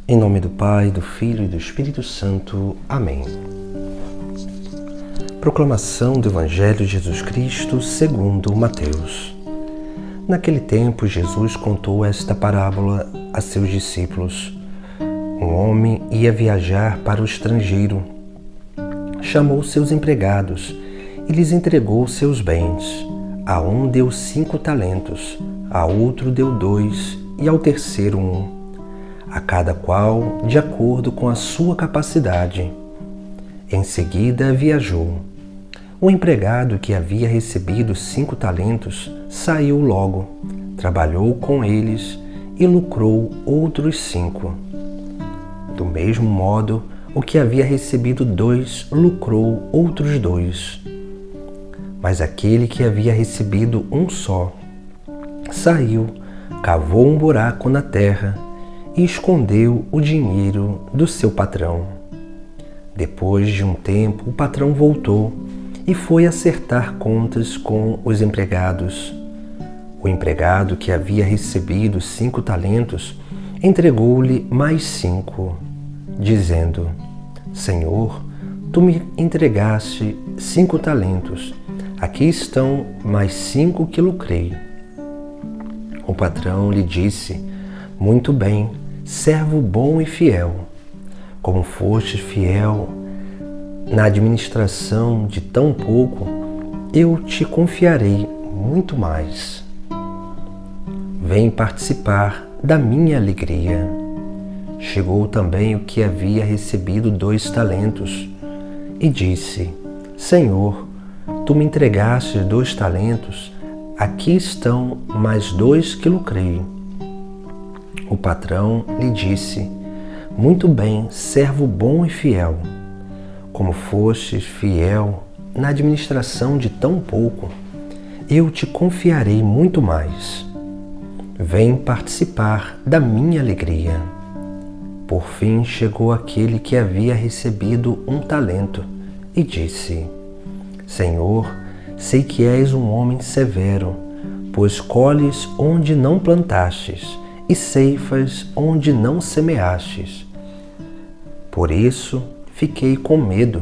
Em nome do Pai, do Filho e do Espírito Santo. Amém. Proclamação do Evangelho de Jesus Cristo segundo Mateus. Naquele tempo, Jesus contou esta parábola a seus discípulos. Um homem ia viajar para o estrangeiro. Chamou seus empregados e lhes entregou seus bens. A um deu 5 talentos, a outro deu 2 e ao terceiro 1. A cada qual de acordo com a sua capacidade. Em seguida viajou. O empregado que havia recebido 5 talentos saiu logo, trabalhou com eles e lucrou outros 5. Do mesmo modo, o que havia recebido 2 lucrou outros 2. Mas aquele que havia recebido 1 só, saiu, cavou um buraco na terra e escondeu o dinheiro do seu patrão. Depois de um tempo, o patrão voltou e foi acertar contas com os empregados. O empregado que havia recebido 5 talentos entregou-lhe mais 5, dizendo: Senhor, tu me entregaste 5 talentos, aqui estão mais 5 que lucrei. O patrão lhe disse: Muito bem, servo bom e fiel. Como fostes fiel na administração de tão pouco, eu te confiarei muito mais. Vem participar da minha alegria. Chegou também o que havia recebido 2 talentos e disse: Senhor, tu me entregaste 2 talentos, aqui estão mais 2 que lucrei. O patrão lhe disse: Muito bem, servo bom e fiel. Como fostes fiel na administração de tão pouco, eu te confiarei muito mais. Vem participar da minha alegria. Por fim chegou aquele que havia recebido 1 talento e disse: Senhor, sei que és um homem severo, pois colhes onde não plantastes e ceifas onde não semeastes. Por isso fiquei com medo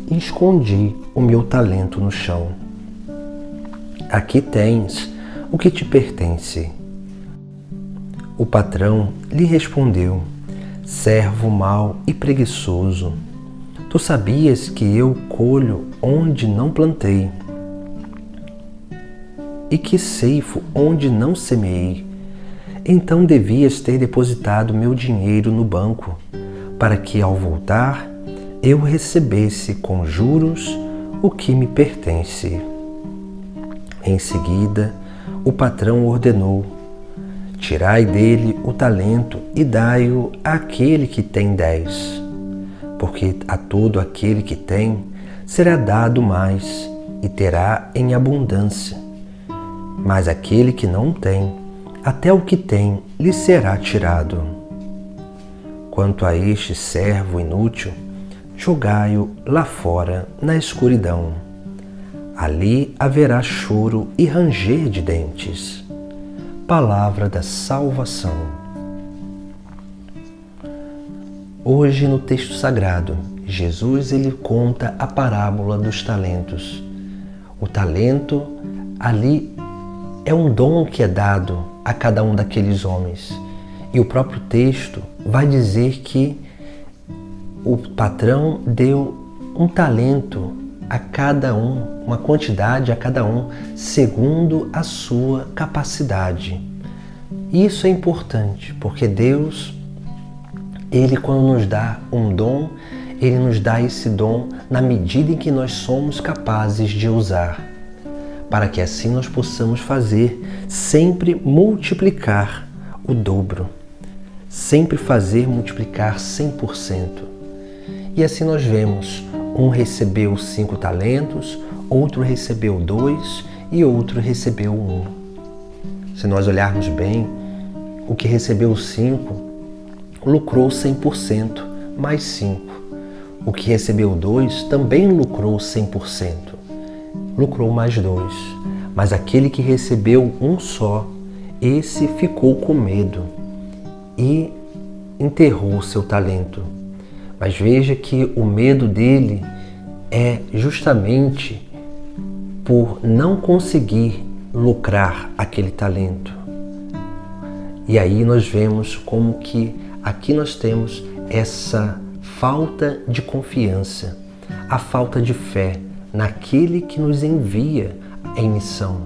e escondi o meu talento no chão. Aqui tens o que te pertence. O patrão lhe respondeu: Servo mau e preguiçoso, tu sabias que eu colho onde não plantei e que ceifo onde não semeei. Então devias ter depositado meu dinheiro no banco, para que ao voltar eu recebesse com juros o que me pertence. Em seguida, o patrão ordenou: Tirai dele o talento e dai-o àquele que tem 10, porque a todo aquele que tem será dado mais e terá em abundância. Mas aquele que não tem, até o que tem lhe será tirado. Quanto a este servo inútil, jogai-o lá fora na escuridão. Ali haverá choro e ranger de dentes. Palavra da salvação. Hoje no texto sagrado, Jesus ele conta a parábola dos talentos. O talento ali é um dom que é dado a cada um daqueles homens. E o próprio texto vai dizer que o patrão deu 1 talento a cada um, uma quantidade a cada um, segundo a sua capacidade. Isso é importante, porque Deus, Ele quando nos dá um dom, Ele nos dá esse dom na medida em que nós somos capazes de usar, para que assim nós possamos fazer sempre multiplicar o dobro, sempre fazer multiplicar 100%. E assim nós vemos, um recebeu 5 talentos, outro recebeu 2 e outro recebeu 1. Se nós olharmos bem, o que recebeu 5 lucrou 100%, mais 5. O que recebeu 2 também lucrou 100%, lucrou mais 2. Mas aquele que recebeu 1 só, esse ficou com medo e enterrou seu talento. Mas veja que o medo dele é justamente por não conseguir lucrar aquele talento. E aí nós vemos como que aqui nós temos essa falta de confiança, a falta de fé naquele que nos envia em missão,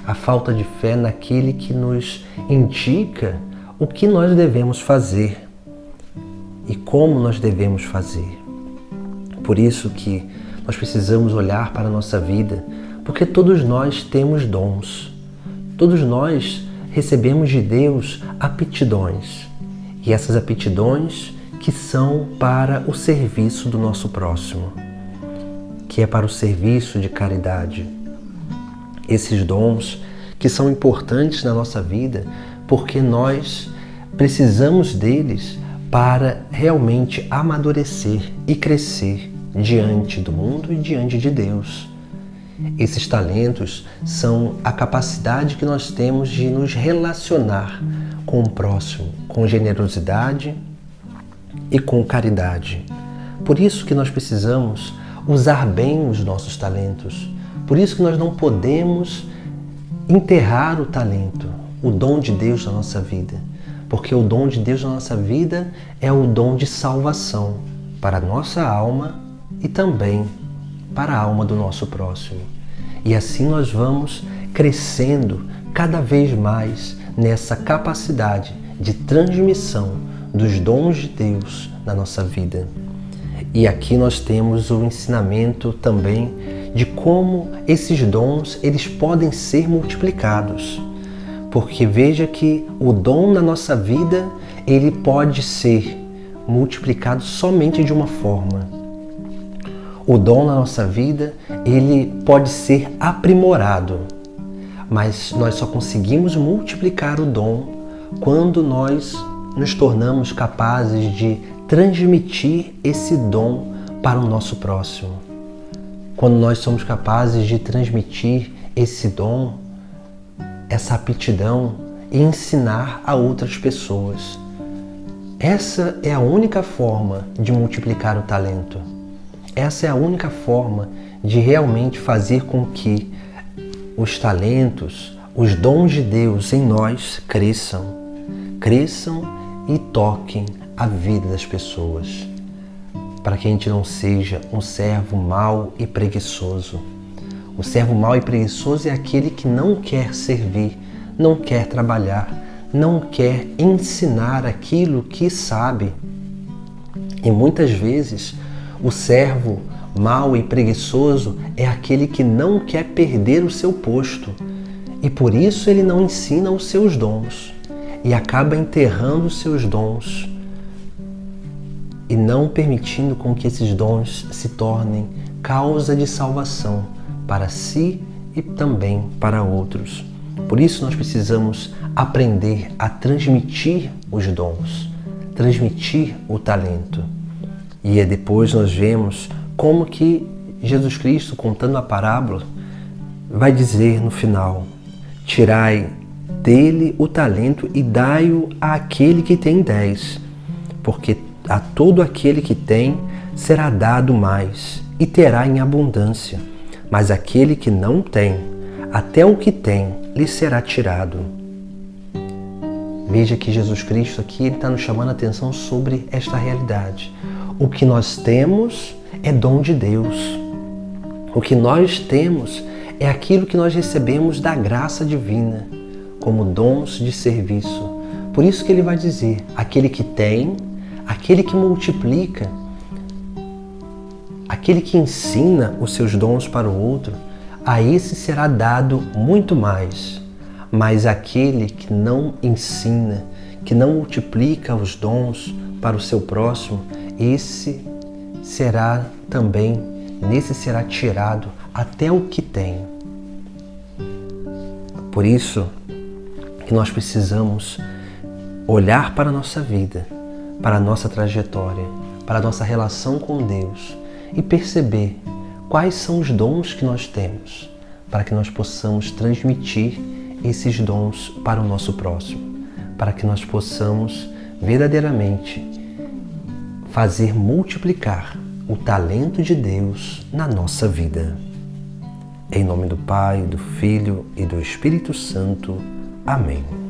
a falta de fé naquele que nos indica o que nós devemos fazer e como nós devemos fazer. Por isso que nós precisamos olhar para a nossa vida, porque todos nós temos dons, todos nós recebemos de Deus aptidões, e essas aptidões que são para o serviço do nosso próximo, que é para o serviço de caridade. Esses dons que são importantes na nossa vida porque nós precisamos deles para realmente amadurecer e crescer diante do mundo e diante de Deus. Esses talentos são a capacidade que nós temos de nos relacionar com o próximo, com generosidade e com caridade. Por isso que nós precisamos usar bem os nossos talentos. Por isso que nós não podemos enterrar o talento, o dom de Deus na nossa vida. Porque o dom de Deus na nossa vida é o dom de salvação para a nossa alma e também para a alma do nosso próximo. E assim nós vamos crescendo cada vez mais nessa capacidade de transmissão dos dons de Deus na nossa vida. E aqui nós temos o ensinamento também de como esses dons eles podem ser multiplicados. Porque veja que o dom na nossa vida ele pode ser multiplicado somente de uma forma. O dom na nossa vida ele pode ser aprimorado, mas nós só conseguimos multiplicar o dom quando nós nos tornamos capazes de transmitir esse dom para o nosso próximo. Quando nós somos capazes de transmitir esse dom, essa aptidão e ensinar a outras pessoas. Essa é a única forma de multiplicar o talento. Essa é a única forma de realmente fazer com que os talentos, os dons de Deus em nós cresçam e toquem a vida das pessoas, para que a gente não seja um servo mau e preguiçoso. O servo mau e preguiçoso é aquele que não quer servir, não quer trabalhar, não quer ensinar aquilo que sabe. E muitas vezes o servo mau e preguiçoso é aquele que não quer perder o seu posto e por isso ele não ensina os seus dons e acaba enterrando os seus dons e não permitindo com que esses dons se tornem causa de salvação para si e também para outros. Por isso nós precisamos aprender a transmitir os dons, transmitir o talento. E depois nós vemos como que Jesus Cristo, contando a parábola, vai dizer no final: tirai dele o talento e dai-o àquele que tem 10, porque a todo aquele que tem será dado mais e terá em abundância, mas aquele que não tem, até o que tem lhe será tirado. Veja que Jesus Cristo aqui está nos chamando a atenção sobre esta realidade. O que nós temos é dom de Deus. O que nós temos é aquilo que nós recebemos da graça divina, como dons de serviço. Por isso que ele vai dizer, aquele que tem, aquele que multiplica, aquele que ensina os seus dons para o outro, a esse será dado muito mais. Mas aquele que não ensina, que não multiplica os dons para o seu próximo, esse será também, nesse será tirado até o que tem. Por isso que nós precisamos olhar para a nossa vida, para a nossa trajetória, para a nossa relação com Deus e perceber quais são os dons que nós temos, para que nós possamos transmitir esses dons para o nosso próximo, para que nós possamos verdadeiramente fazer multiplicar o talento de Deus na nossa vida. Em nome do Pai, do Filho e do Espírito Santo. Amém.